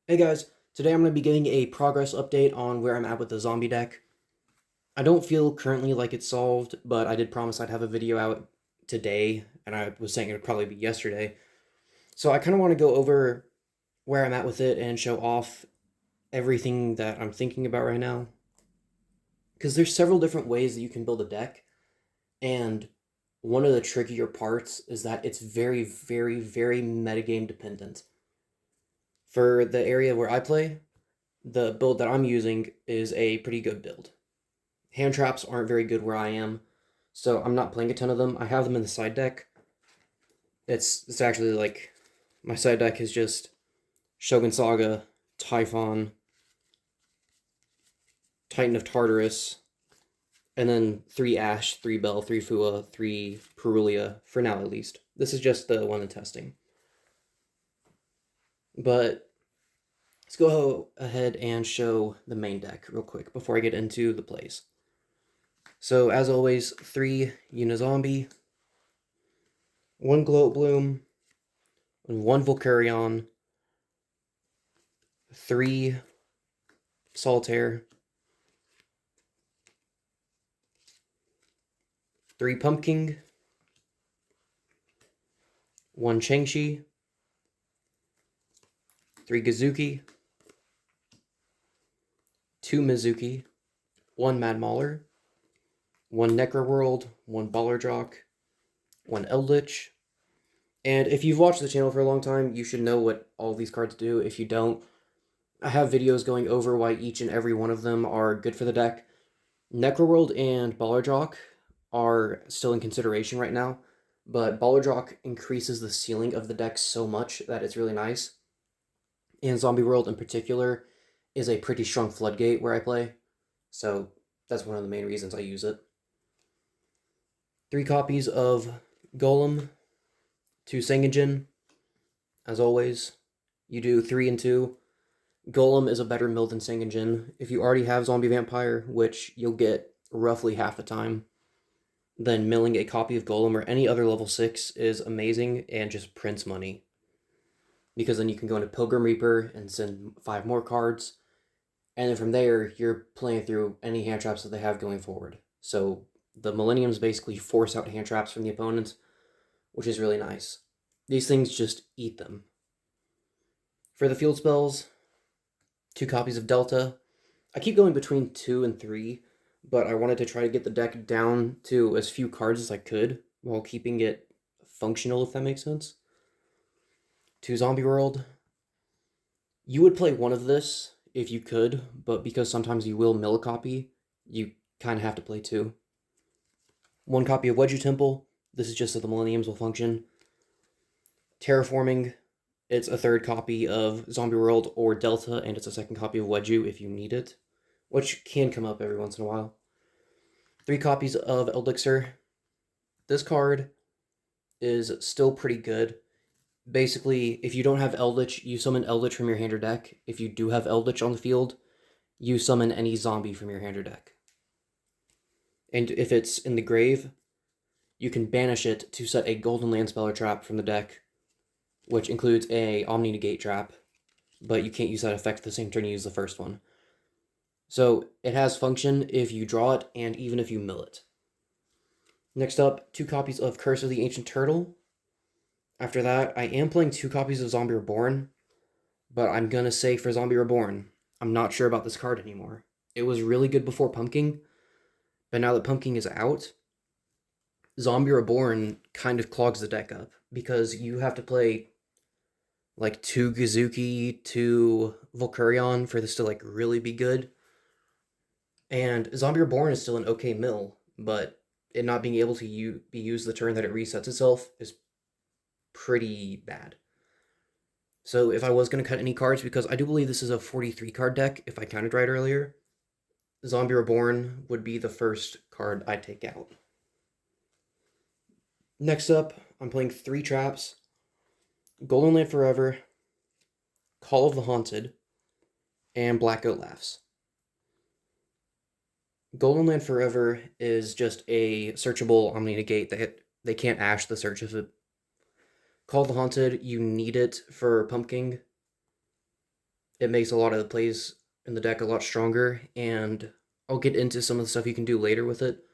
Hey guys, today I'm going to be giving a progress update on where I'm at with the zombie deck. I don't feel currently like it's solved, but I did promise I'd have a video out today, and I was saying it would probably be yesterday. So I kind of want to go over where I'm at with it and show off everything that I'm thinking about right now. Because there's several different ways that you can build a deck, and one of the trickier parts is that it's very, very, very metagame dependent. For the area where I play, the build that I'm using is a pretty good build. Hand traps aren't very good where I am, so I'm not playing a ton of them. I have them in the side deck. It's actually like my side deck is just Shogun Saga, Typhon, Titan of Tartarus, and then 3 Ash, 3 Bell, 3 Fua, 3 Perulia, for now at least. This is just the one in testing. But let's go ahead and show the main deck real quick before I get into the plays. So as always, 3 Unizombie, 1 Gloat Bloom, and 1 Volcarion, 3 Solitaire, 3 Pumpkin, 1 Changshi, 3 Gazuki, 2 Mizuki, 1 Mad Mauler, 1 Necroworld, 1 Ballardrock, 1 Eldritch. And if you've watched the channel for a long time, you should know what all these cards do. If you don't, I have videos going over why each and every one of them are good for the deck. Necroworld and Ballardrock are still in consideration right now, but Ballardrock increases the ceiling of the deck so much that it's really nice. And Zombie World in particular is a pretty strong floodgate where I play, so that's one of the main reasons I use it. 3 copies of Golem, 2 Sangajin, as always. You do 3 and 2. Golem is a better mill than Sangajin. If you already have Zombie Vampire, which you'll get roughly half the time, then milling a copy of Golem or any other level 6 is amazing and just prints money. Because then you can go into Pilgrim Reaper and send 5 more cards, and then from there, you're playing through any hand traps that they have going forward. So the Millenniums basically force out hand traps from the opponent, which is really nice. These things just eat them. For the field spells, 2 copies of Delta. I keep going between 2 and 3, but I wanted to try to get the deck down to as few cards as I could while keeping it functional, if that makes sense. 2 Zombie World. You would play one of this if you could, but because sometimes you will mill a copy, you kind of have to play 2. 1 copy of Wedju Temple. This is just so the Millenniums will function. Terraforming. It's a 3rd copy of Zombie World or Delta, and it's a 2nd copy of Wedju if you need it, which can come up every once in a while. 3 copies of Elixir. This card is still pretty good. Basically, if you don't have Eldritch, you summon Eldritch from your hand or deck. If you do have Eldritch on the field, you summon any zombie from your hand or deck. And if it's in the grave, you can banish it to set a Golden Land Speller trap from the deck, which includes a Omni Negate trap, but you can't use that effect the same turn you use the first one. So it has function if you draw it and even if you mill it. Next up, 2 copies of Curse of the Ancient Turtle. After that, I am playing 2 copies of Zombie Reborn, but I'm gonna say for Zombie Reborn, I'm not sure about this card anymore. It was really good before Pumpkin, but now that Pumpkin is out, Zombie Reborn kind of clogs the deck up because you have to play like 2 Gazuki, 2 Volcarion for this to like really be good. And Zombie Reborn is still an okay mill, but it not being able to be used the turn that it resets itself is pretty bad. So if I was going to cut any cards, because I do believe this is a 43 card deck, if I counted right earlier, Zombie Reborn would be the first card I'd take out. Next up, I'm playing 3 traps. Golden Land Forever, Call of the Haunted, and Blackout Laughs. Golden Land Forever is just a searchable Omni Negate that they can't ash the search of it. Call of the Haunted, you need it for Pumpkin. It makes a lot of the plays in the deck a lot stronger, and I'll get into some of the stuff you can do later with it.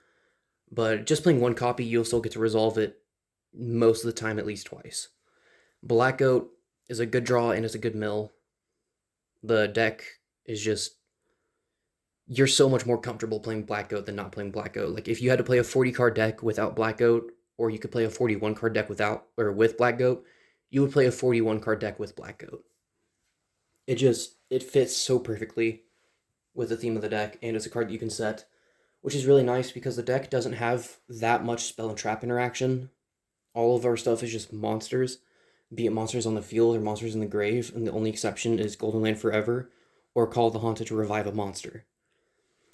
But just playing one copy, you'll still get to resolve it most of the time at least twice. Black Goat is a good draw and it's a good mill. The deck is just, you're so much more comfortable playing Black Goat than not playing Black Goat. Like if you had to play a 40 card deck without Black Goat, or you could play a 41 card deck without or with Black Goat, you would play a 41 card deck with Black Goat. It fits so perfectly with the theme of the deck, and it's a card that you can set, which is really nice because the deck doesn't have that much spell and trap interaction. All of our stuff is just monsters, be it monsters on the field or monsters in the grave, and the only exception is Golden Land Forever or Call of the Haunted to revive a monster.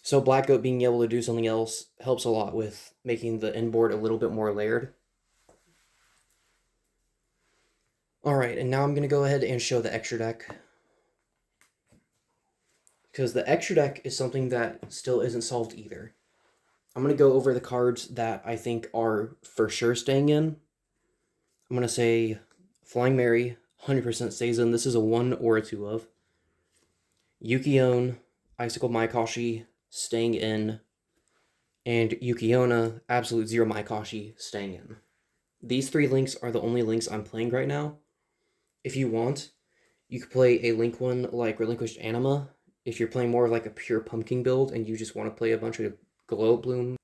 So Black Goat being able to do something else helps a lot with making the end board a little bit more layered. Alright, and now I'm going to go ahead and show the extra deck. Because the extra deck is something that still isn't solved either. I'm going to go over the cards that I think are for sure staying in. I'm going to say Flying Mary, 100% stays in. This is a 1 or a 2 of. Yuki-On, Icicle Maikashi, staying in. And Yuki-Onna, Absolute Zero Maikashi, staying in. These 3 links are the only links I'm playing right now. If you want, you could play a link one like Relinquished Anima. If you're playing more like a pure pumpkin build and you just want to play a bunch of Glow Bloom.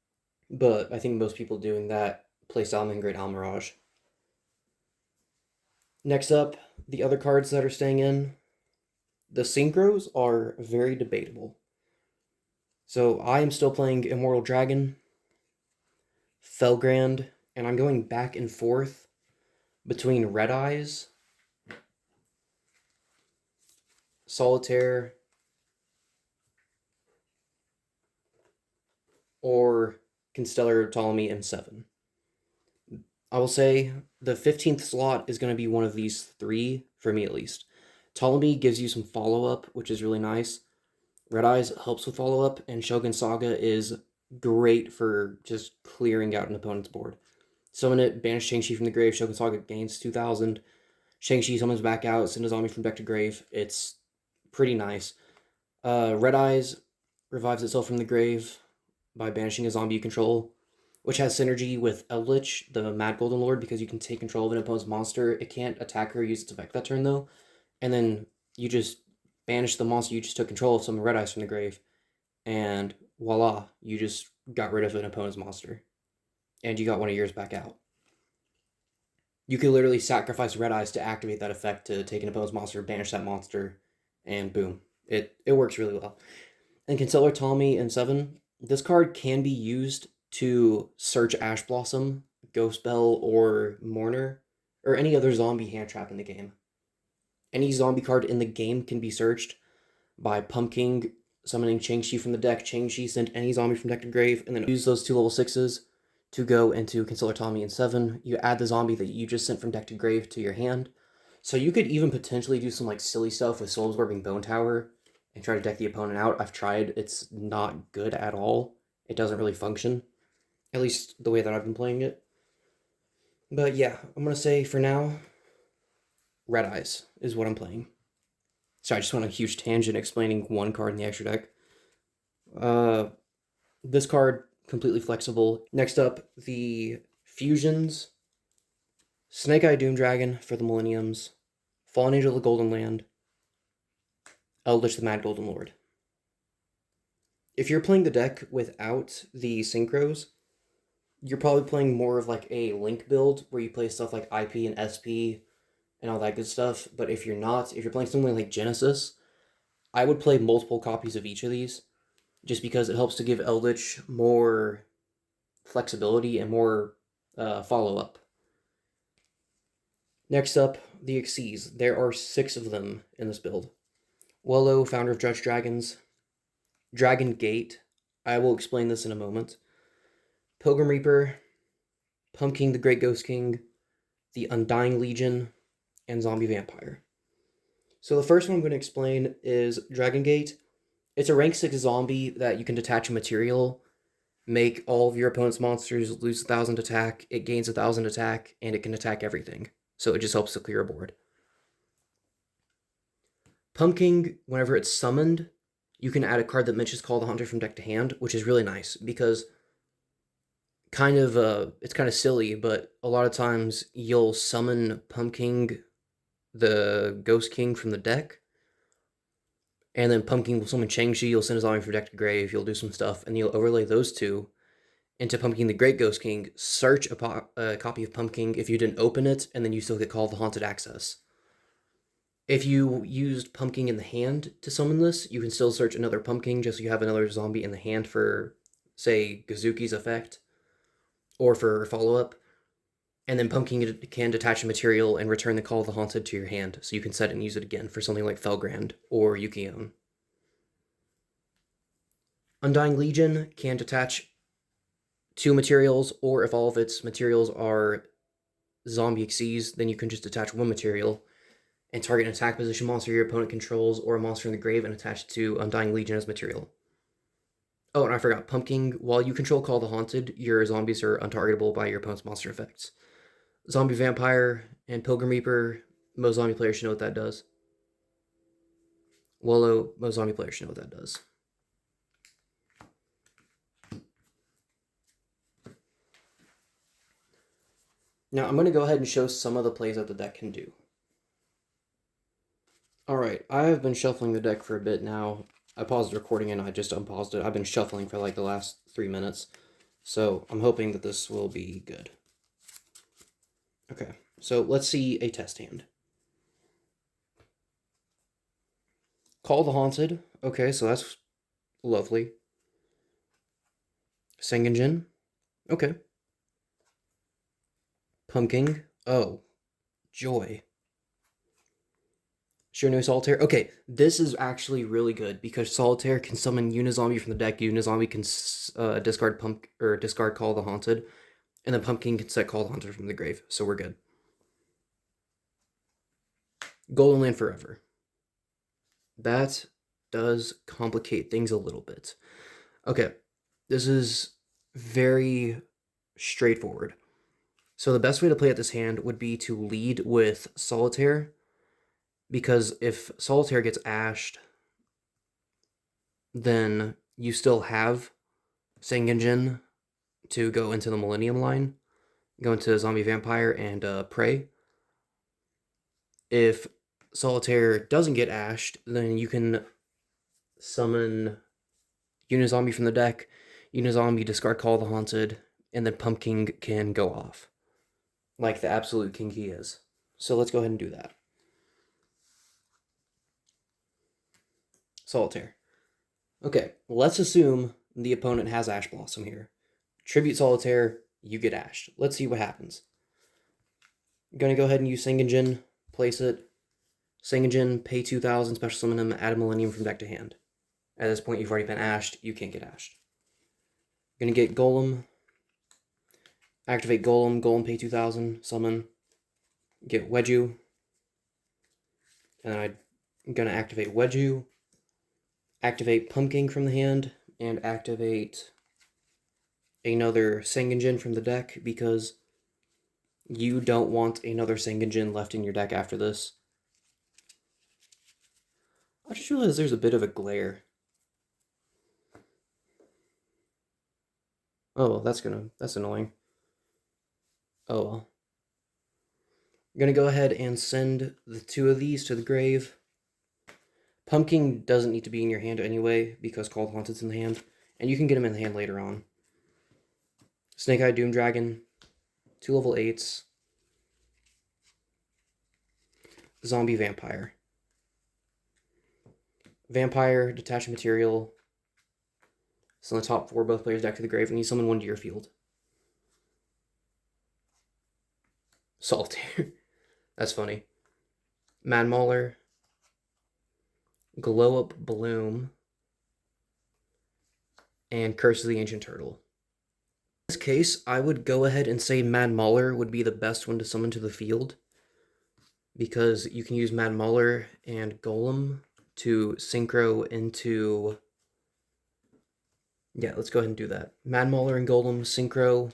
But I think most people doing that play Salamangreat Great Almirage. Next up, the other cards that are staying in. The Synchros are very debatable. So I am still playing Immortal Dragon, Felgrand, and I'm going back and forth between Red Eyes, Solitaire, or Constellar Ptolemy M7. I will say the 15th slot is going to be one of these 3, for me at least. Ptolemy gives you some follow-up, which is really nice. Red Eyes helps with follow-up, and Shogun Saga is great for just clearing out an opponent's board. Summon it, banish Shang-Chi from the grave, Shogun Saga gains 2,000. Shang-Chi summons back out, send a zombie from deck to grave. It's pretty nice. Red Eyes revives itself from the grave by banishing a zombie you control, which has synergy with Eldritch, the Mad Golden Lord, because you can take control of an opponent's monster. It can't attack or use its effect that turn, though. And then you just banish the monster you just took control of, some Red Eyes from the grave, and voila, you just got rid of an opponent's monster. And you got one of yours back out. You could literally sacrifice Red Eyes to activate that effect to take an opponent's monster, banish that monster, and boom. It works really well. And Constellar Ptolemy in 7, this card can be used to search Ash Blossom, Ghost Bell, or Mourner, or any other zombie hand trap in the game. Any zombie card in the game can be searched by Pumpkin, summoning Shang-Chi from the deck. Shang-Chi sent any zombie from deck to grave, and then use those 2 level 6s to go into Constellar Ptolemy in 7. You add the zombie that you just sent from deck to grave to your hand. So you could even potentially do some like silly stuff with Soul Absorbing Bone Tower and try to deck the opponent out. I've tried. It's not good at all. It doesn't really function. At least the way that I've been playing it. But yeah, I'm going to say for now, Red Eyes is what I'm playing. Sorry, I just went on a huge tangent explaining one card in the extra deck. This card, completely flexible. Next up, the fusions. Snake-Eye Doom Dragon for the Millenniums. Fallen Angel of the Golden Land. Eldritch the Mad Golden Lord. If you're playing the deck without the Synchros, you're probably playing more of like a Link build where you play stuff like IP and SP and all that good stuff. But if you're not, if you're playing something like Genesis, I would play multiple copies of each of these just because it helps to give Eldritch more flexibility and more follow-up. Next up, the Xyz. There are 6 of them in this build. Wello, founder of Judge Dragons. Dragon Gate. I will explain this in a moment. Pilgrim Reaper. Pumpkin the Great Ghost King. The Undying Legion. And Zombie Vampire. So the first one I'm going to explain is Dragon Gate. It's a rank 6 zombie that you can detach a material, make all of your opponent's monsters lose 1,000 attack, it gains 1,000 attack, and it can attack everything. So it just helps to clear a board. Pumpkin, whenever it's summoned, you can add a card that mentions Call the Hunter from deck to hand, which is really nice because it's kind of silly, but a lot of times you'll summon Pumpkin, the Ghost King from the deck, and then Pumpkin will summon Changshi, you'll send his army from deck to grave, you'll do some stuff, and you'll overlay those two into Pumpkin the Great Ghost King, search a copy of Pumpkin if you didn't open it, and then you still get Call of the Haunted access. If you used Pumpkin in the hand to summon this, you can still search another Pumpkin just so you have another zombie in the hand for, say, Gazuki's effect, or for follow-up. And then Pumpkin can detach a material and return the Call of the Haunted to your hand, so you can set it and use it again for something like Felgrand or Yukion. Undying Legion can detach 2 materials, or if all of its materials are zombie Xyz, then you can just detach 1 material and target an attack position monster your opponent controls or a monster in the grave and attach it to Undying Legion as material. Oh, and I forgot, Pumpkin, while you control Call the Haunted, your zombies are untargetable by your opponent's monster effects. Zombie Vampire and Pilgrim Reaper, most zombie players should know what that does. Wolo, most zombie players should know what that does. Now, I'm going to go ahead and show some of the plays that the deck can do. Alright, I have been shuffling the deck for a bit now. I paused the recording and I just unpaused it. I've been shuffling for like the last 3 minutes. So I'm hoping that this will be good. Okay, so let's see a test hand. Call the Haunted. Okay, so that's lovely. Sengenjin. Okay. Pumpkin. Oh, joy. Shirinu Solitaire. Okay, this is actually really good because Solitaire can summon Unizombie from the deck. Unizombie can discard Call the Haunted, and then Pumpkin can set Call the Haunted from the grave. So we're good. Golden Land Forever. That does complicate things a little bit. Okay, this is very straightforward. So the best way to play at this hand would be to lead with Solitaire, because if Solitaire gets ashed, then you still have Sengenjin to go into the Millennium line, go into Zombie Vampire and Prey. If Solitaire doesn't get ashed, then you can summon Unizombie from the deck, Unizombie discard Call the Haunted, and then Pumpkin can go off, like the absolute king he is. So let's go ahead and do that. Solitaire. Okay, let's assume the opponent has Ash Blossom here. Tribute Solitaire, you get ashed. Let's see what happens. I'm gonna go ahead and use Sengenjin, place it. Sengenjin, pay 2,000, special summon him, add a Millennium from deck to hand. At this point, you've already been ashed, you can't get ashed. I'm gonna get Golem. Activate Golem, Golem pay 2,000, summon. Get Wedju. And then I'm gonna activate Wedju. Activate Pumpkin from the hand, and activate another Sengenjin from the deck, because you don't want another Sengenjin left in your deck after this. I just realized there's a bit of a glare. Oh, that's annoying. Oh well. I'm gonna go ahead and send the 2 of these to the grave. Pumpkin doesn't need to be in your hand anyway, because Call the Haunted's in the hand, and you can get him in the hand later on. Snake-Eye Doom Dragon, 2 level 8s. Zombie Vampire. Vampire, detach material. Send the top 4 both players' deck to the grave, and you summon 1 to your field. Solitaire. That's funny. Mad Mauler. Glow Up Bloom. And Curse of the Ancient Turtle. In this case, I would go ahead and say Mad Mauler would be the best one to summon to the field, because you can use Mad Mauler and Golem to synchro into... Yeah, let's go ahead and do that. Mad Mauler and Golem synchro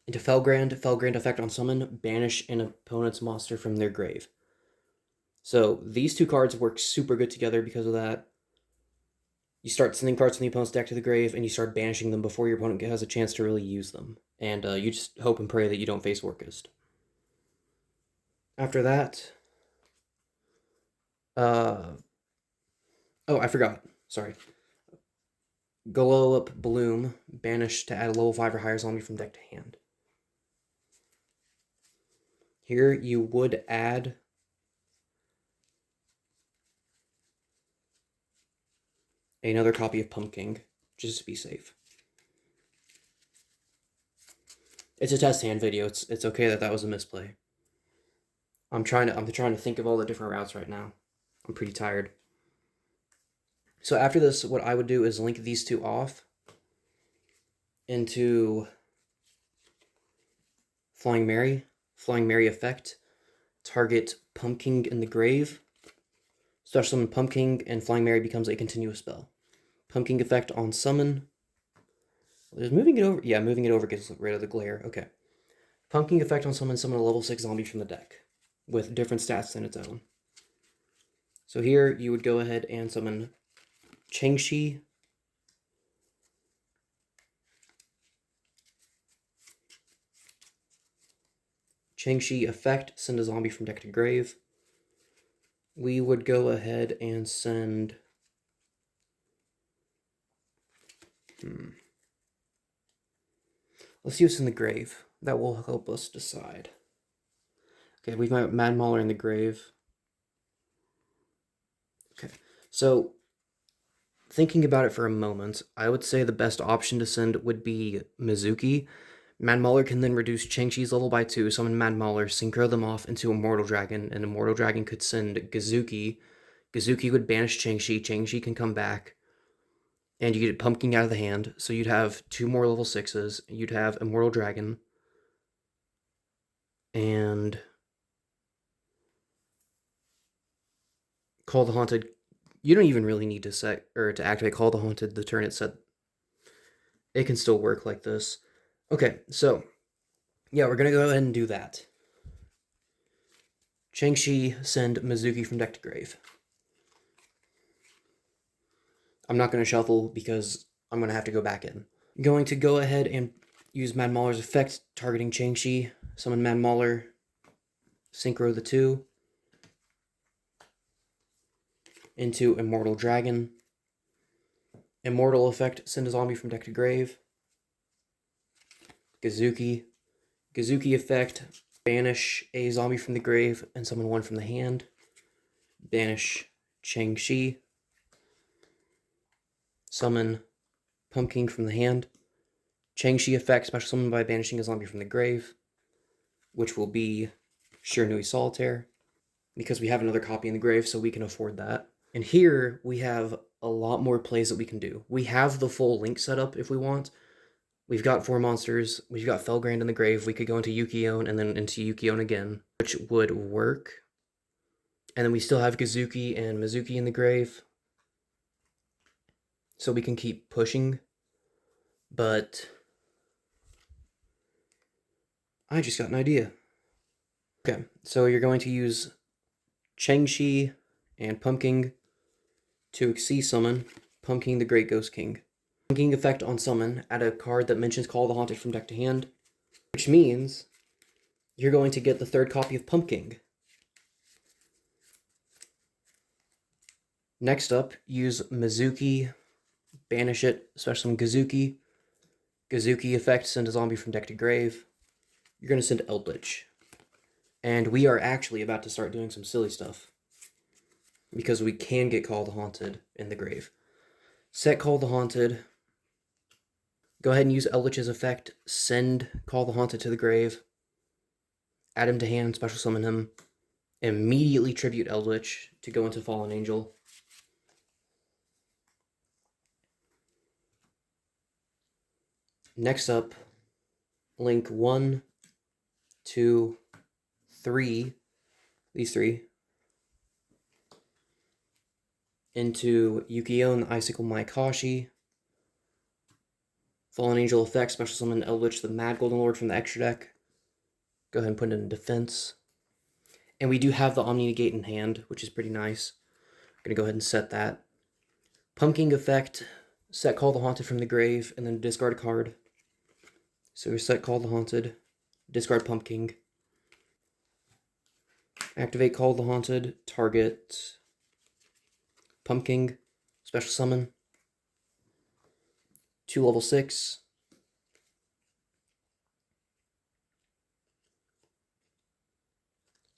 into Felgrand. Felgrand effect on summon, banish an opponent's monster from their grave. So these two cards work super good together because of that. You start sending cards from the opponent's deck to the grave, and you start banishing them before your opponent has a chance to really use them. And you just hope and pray that you don't face Orcust. After that... oh, I forgot. Sorry. Glow Up Bloom, banish to add a level 5 or higher zombie from deck to hand. Here you would add another copy of Pumpkin, just to be safe. It's a test hand video. It's okay that was a misplay. I'm trying to think of all the different routes right now. I'm pretty tired. So after this, what I would do is link these two off into Flying Mary. Flying Mary effect. Target Pumpkin in the grave. Special summon Pumpkin, and Flying Mary becomes a continuous spell. Pumpkin effect on summon. Is moving it over? Yeah, moving it over gets rid of the glare. Okay. Pumpkin effect on summon a level 6 zombie from the deck with different stats than its own. So here you would go ahead and summon Chengshi. Chengshi effect, send a zombie from deck to grave. We would go ahead and send... Let's see what's in the grave. That will help us decide. Okay, we've got Mad Mauler in the grave. Okay, so thinking about it for a moment, I would say the best option to send would be Mizuki. Mad Mauler can then reduce Chengshi's level by 2, summon Mad Mauler, synchro them off into Immortal Dragon, and Immortal Dragon could send Gazuki. Gazuki would banish Chengshi, Chengshi can come back, and you get Pumpkin out of the hand, so you'd have 2 more level 6s, you'd have Immortal Dragon, and Call the Haunted. You don't even really need to set, or to activate Call the Haunted the turn it's set. It can still work like this. Okay, so, yeah, we're going to go ahead and do that. Chengshi, send Mizuki from deck to grave. I'm not going to shuffle because I'm going to have to go back in. I'm going to go ahead and use Mad Mauler's effect, targeting Chengshi. Summon Mad Mauler, synchro the 2 into Immortal Dragon. Immortal effect, send a zombie from deck to grave. Gazuki. Gazuki effect, banish a zombie from the grave and summon 1 from the hand. Banish Chengshi. Summon Pumpkin from the hand. Chengshi effect, special summon by banishing a zombie from the grave, which will be Shiranui Solitaire, because we have another copy in the grave, so we can afford that. And here we have a lot more plays that we can do. We have the full link set up if we want. We've got 4 monsters. We've got Felgrand in the grave. We could go into Yukion and then into Yukion again, which would work. And then we still have Gazuki and Mizuki in the grave, so we can keep pushing. But I just got an idea. Okay, so you're going to use Chengshi and Pumpkin to Xyz summon Pumpkin the Great Ghost King. Pumpkin effect on summon, add a card that mentions Call the Haunted from deck to hand, which means you're going to get the 3rd copy of Pumpkin. Next up, use Mizuki, banish it, special summon Gazuki. Gazuki effect, send a zombie from deck to grave. You're going to send Eldritch. And we are actually about to start doing some silly stuff, because we can get Call the Haunted in the grave. Set Call the Haunted. Go ahead and use Eldritch's effect. Send Call the Haunted to the grave. Add him to hand, special summon him. Immediately tribute Eldritch to go into Fallen Angel. Next up, link 1, 2, 3, these 3, into Yukion, Icicle Maikashi. Fallen Angel effect, special summon Eldritch the Mad Golden Lord from the extra deck. Go ahead and put it in defense. And we do have the Omni Negate in hand, which is pretty nice. I'm going to go ahead and set that. Pumpkin effect, set Call the Haunted from the grave, and then discard a card. So we set Call the Haunted, discard Pumpkin. Activate Call the Haunted, target Pumpkin, special summon. 2 level 6.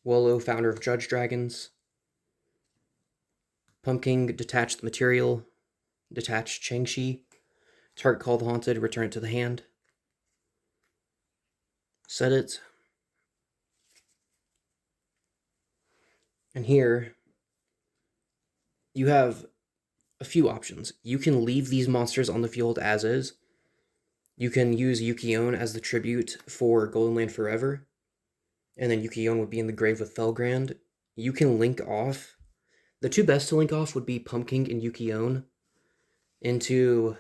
Wollo, founder of Judge Dragons. Pumpkin, detach the material. Detach Changshi. Target Call the Haunted, return it to the hand. Set it. And here, you have a few options. You can leave these monsters on the field as is. You can use Yuki-On as the tribute for Golden Land Forever. And then Yuki-On would be in the grave with Felgrand. You can link off. The 2 best to link off would be Pumpkin and Yuki-On into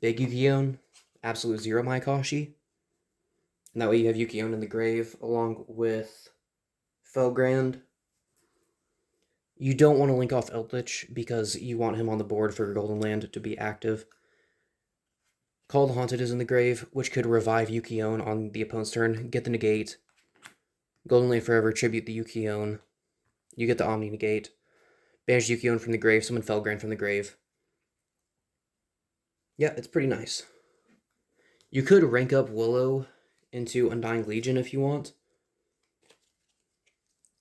Big Yuki-On, Absolute Zero Maikashi. And that way you have Yuki-On in the grave along with Felgrand. You don't want to link off Eldritch because you want him on the board for Golden Land to be active. Call the Haunted is in the grave, which could revive Yuki-On on the opponent's turn, get the negate. Golden Land Forever, tribute the Yuki-On. You get the Omni Negate. Banish Yuki-On from the grave, summon Felgrand from the grave. Yeah, it's pretty nice. You could rank up Wollo into Undying Legion if you want.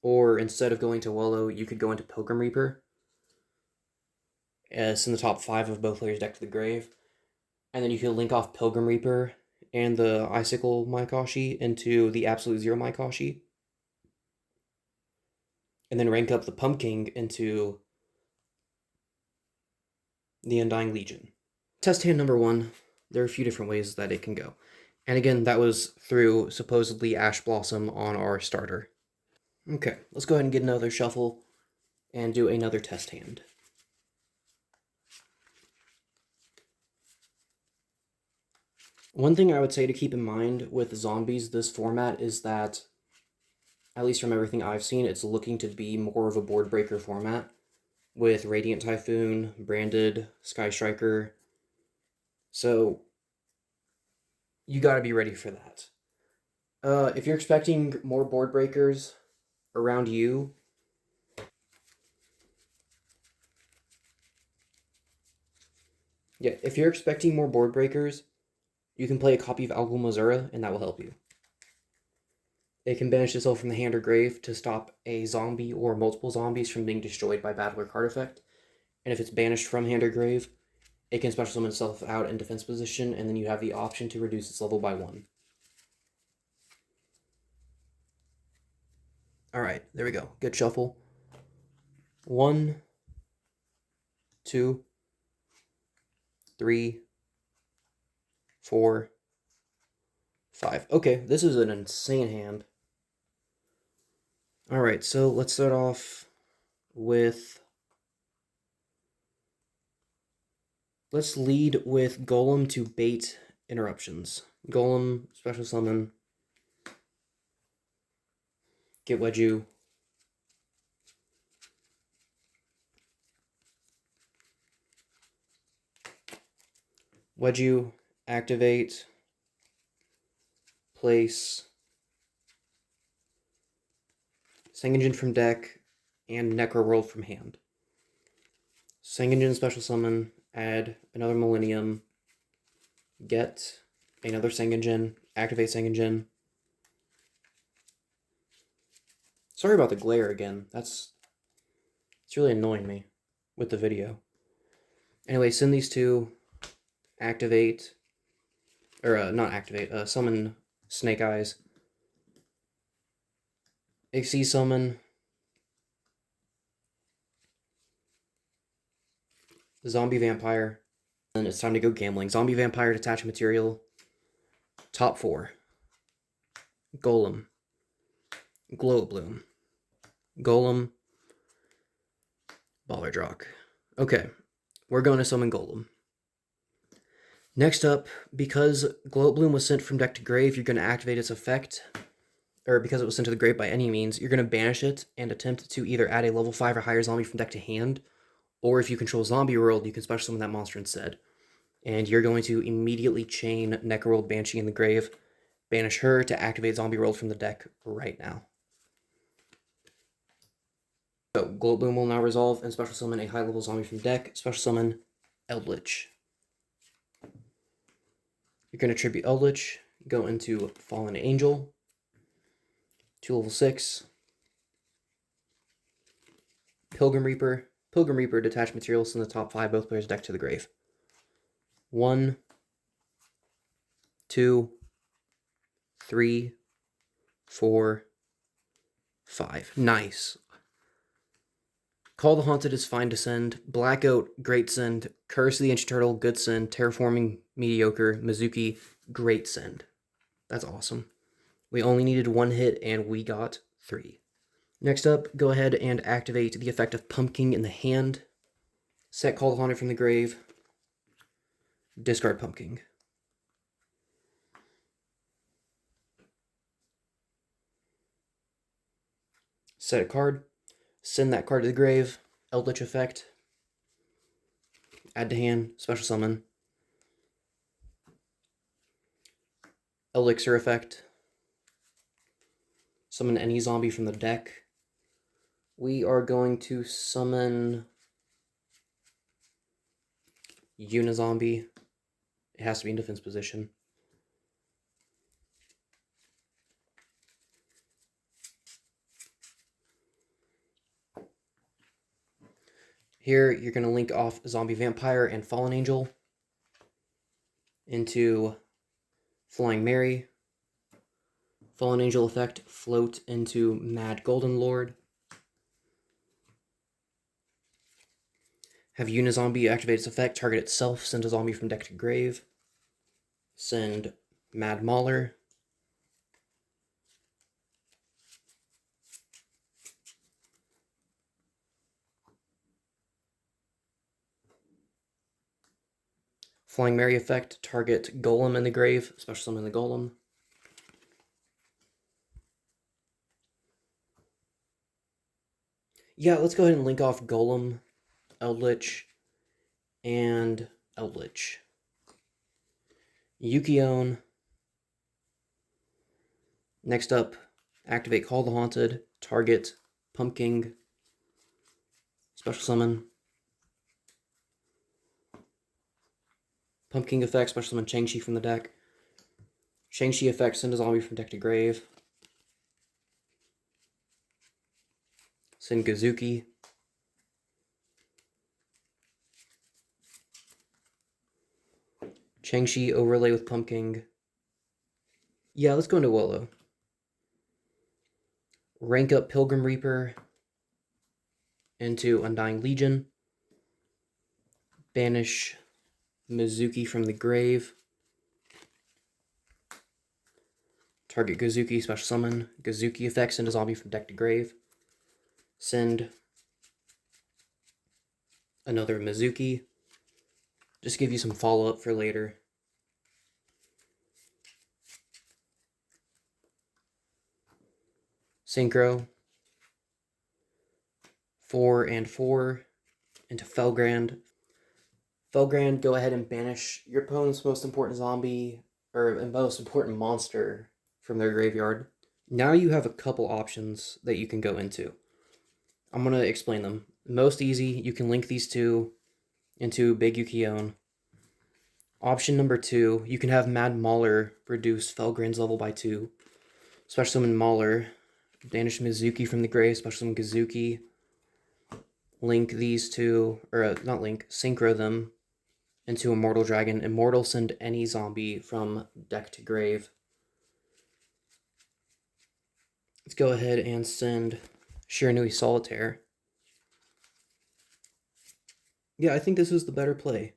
Or instead of going to Wollo, you could go into Pilgrim Reaper. Send the top 5 of both players' deck to the grave. And then you can link off Pilgrim Reaper and the Icicle Maikashi into the Absolute Zero Maikashi. And then rank up the Pumpkin into the Undying Legion. Test hand number 1. There are a few different ways that it can go. And again, that was through supposedly Ash Blossom on our starter. Okay, let's go ahead and get another shuffle and do another test hand. One thing I would say to keep in mind with zombies this format is that, at least from everything I've seen, it's looking to be more of a board breaker format with Radiant Typhoon, Branded, Sky Striker. So you gotta be ready for that. If you're expecting more board breakers around you, if you're expecting more board breakers, you can play a copy of Algol Mazura, and that will help you. It can banish itself from the hand or grave to stop a zombie or multiple zombies from being destroyed by battle or card effect. And if it's banished from hand or grave, it can special summon itself out in defense position, and then you have the option to reduce its level by 1. Alright, there we go. Good shuffle. 1, 2, 3, 4, 5. Okay, this is an insane hand. Alright, so let's start off with... Let's lead with Golem to bait interruptions. Golem, special summon. Get Wedju. Wedju, activate, place, Sangenjin from deck, and Necroworld from hand. Sangenjin special summon, add another Millennium, get another Sangenjin, activate Sangenjin. Sorry about the glare again. It's really annoying me with the video. Anyway, send these two, activate, or not activate, summon Snake Eyes. Xyz summon Zombie Vampire. And it's time to go gambling. Zombie Vampire, detach material. Top 4. Golem. Glowbloom. Golem. Ballardrock. Okay, we're going to summon Golem. Next up, because Glowbloom was sent from deck to grave, you're going to activate its effect. or because it was sent to the grave by any means, you're going to banish it and attempt to either add a level 5 or higher zombie from deck to hand, or if you control Zombie World, you can special summon that monster instead. And you're going to immediately chain Necroworld Banshee in the grave, banish her to activate Zombie World from the deck right now. So, Gloat Boom will now resolve and special summon a high-level zombie from deck. Special summon Eldritch. You're going to tribute Eldritch, go into Fallen Angel, 2 level 6, Pilgrim Reaper. Pilgrim Reaper, detach materials in the top 5, both players' deck to the grave. 1, 2, 3, 4, 5. Nice. Call the Haunted is fine to send. Blackout, great send. Curse of the Ancient Turtle, good send. Terraforming, mediocre. Mizuki, great send. That's awesome. We only needed 1 hit and we got 3. Next up, go ahead and activate the effect of Pumpkin in the hand. Set Call the Haunted from the grave. Discard Pumpkin. Set a card. Send that card to the grave. Eldritch effect. Add to hand. Special summon. Elixir effect. Summon any zombie from the deck. We are going to summon Unizombie. It has to be in defense position. Here, you're going to link off Zombie Vampire and Fallen Angel into Flying Mary. Fallen Angel effect, float into Mad Golden Lord. Have Unizombie activate its effect, target itself, send a zombie from deck to grave. Send Mad Mauler. Flying Mary effect, target Golem in the grave, special summon the Golem. Yeah, let's go ahead and link off Golem, Eldritch, and Eldritch. Yukion. Next up, activate Call the Haunted, target Pumpkin, special summon. Pumpkin effect, special summon Shang-Chi from the deck. Shang-Chi effect, send a zombie from deck to grave. Send Gazuki. Shang-Chi overlay with Pumpkin. Yeah, let's go into Wolo. Rank up Pilgrim Reaper into Undying Legion. Banish Mizuki from the grave. Target Gazuki, special summon. Gazuki effect, send a zombie from deck to grave. Send another Mizuki. Just give you some follow-up for later. Synchro. 4 and 4 into Felgrand. Felgrand, go ahead and banish your opponent's most important zombie, or most important monster from their graveyard. Now you have a couple options that you can go into. I'm going to explain them. Most easy, you can link these two into Big Yukion. Option number 2, you can have Mad Mauler reduce Felgrand's level by 2. Special summon Mauler. Banish Mizuki from the grave, special summon Gazuki. Link these two, or not link, synchro them into Immortal Dragon. Immortal, send any zombie from deck to grave. Let's go ahead and send Shiranui Solitaire. Yeah, I think this is the better play.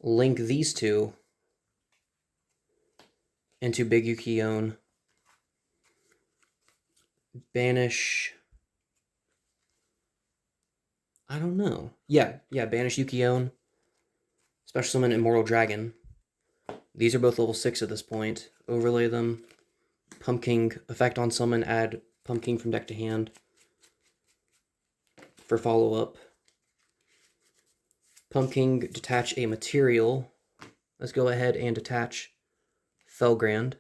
Link these two into Big Yukion. Banish... I don't know. Yeah, banish Yukion. Special summon Immortal Dragon. These are both level 6 at this point. Overlay them. Pumpkin effect on summon, add Pumpkin from deck to hand. For follow-up, Pumpkin, detach a material. Let's go ahead and detach Felgrand.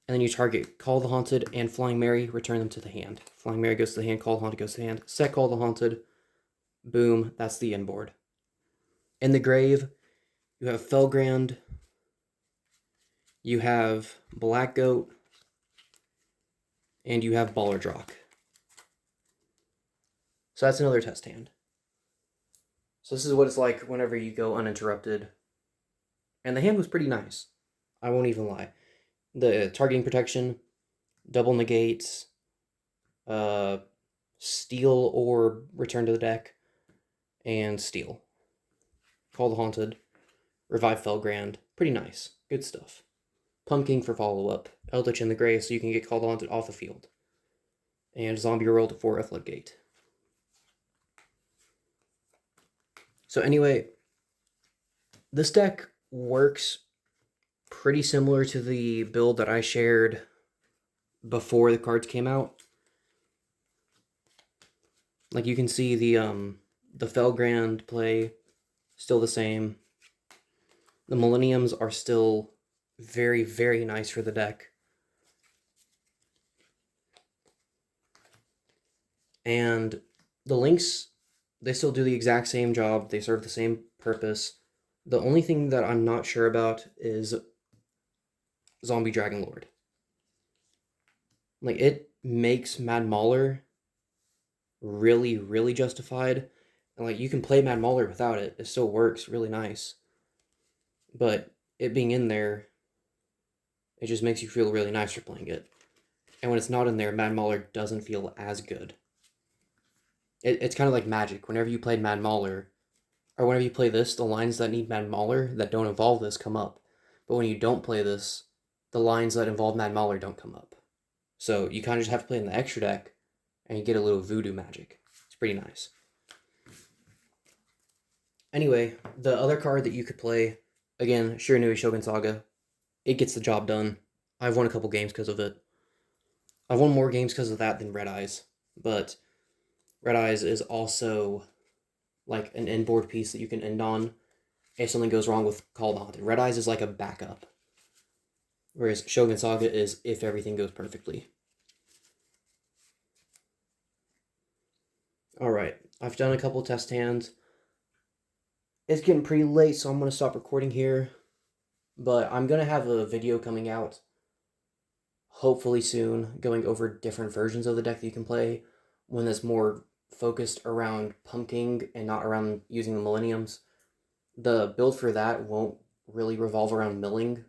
And then you target Call the Haunted and Flying Mary, return them to the hand. Flying Mary goes to the hand, Call the Haunted goes to the hand. Set Call the Haunted. Boom, that's the end board. In the grave, you have Felgrand. You have Black Goat. And you have Ballardrock. So that's another test hand. So this is what it's like whenever you go uninterrupted. And the hand was pretty nice. I won't even lie. The targeting protection, double negates, steal or return to the deck, and steal. Call the Haunted, revive Felgrand. Pretty nice. Good stuff. Pumpkin for follow-up. Eldritch in the Grave so you can get Call the Haunted off the field. And Zombie World for a Floodgate. So anyway, this deck works pretty similar to the build that I shared before the cards came out. Like you can see the Felgrand play still the same. The Millenniums are still very, very nice for the deck. And the links, they still do the exact same job. They serve the same purpose. The only thing that I'm not sure about is Zombie Dragon Lord. Like, it makes Mad Mauler really, really justified. And, like, you can play Mad Mauler without it. It still works really nice. But it being in there, it just makes you feel really nice for playing it. And when it's not in there, Mad Mauler doesn't feel as good. It's kind of like Magic. Whenever you play Mad Mauler, or whenever you play this, the lines that need Mad Mauler that don't involve this come up. But when you don't play this, the lines that involve Mad Mauler don't come up. So you kind of just have to play in the extra deck, and you get a little voodoo magic. It's pretty nice. Anyway, the other card that you could play, again, Shiranui Shogun Saga. It gets the job done. I've won a couple games because of it. I've won more games because of that than Red Eyes. But Red Eyes is also like an end board piece that you can end on if something goes wrong with Call the Haunted. Red Eyes is like a backup. Whereas Shogun Saga is if everything goes perfectly. Alright, I've done a couple test hands. It's getting pretty late, so I'm going to stop recording here. But I'm going to have a video coming out hopefully soon, going over different versions of the deck that you can play, one that's more focused around pumpking and not around using the Millenniums. The build for that won't really revolve around milling,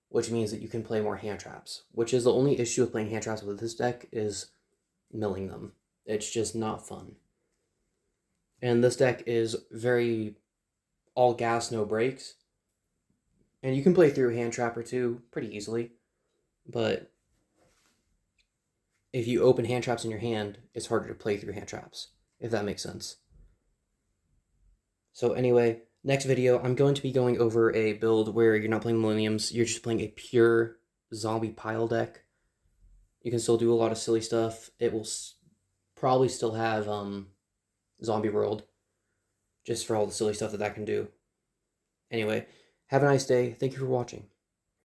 which means that you can play more hand traps, which is the only issue with playing hand traps with this deck is milling them. It's just not fun. And this deck is very all gas, no brakes. And you can play through hand trap or two pretty easily, but if you open hand traps in your hand, it's harder to play through hand traps, if that makes sense. So anyway, next video, I'm going to be going over a build where you're not playing Millenniums, you're just playing a pure zombie pile deck. You can still do a lot of silly stuff. It will probably still have Zombie World, just for all the silly stuff that can do. Anyway, have a nice day. Thank you for watching.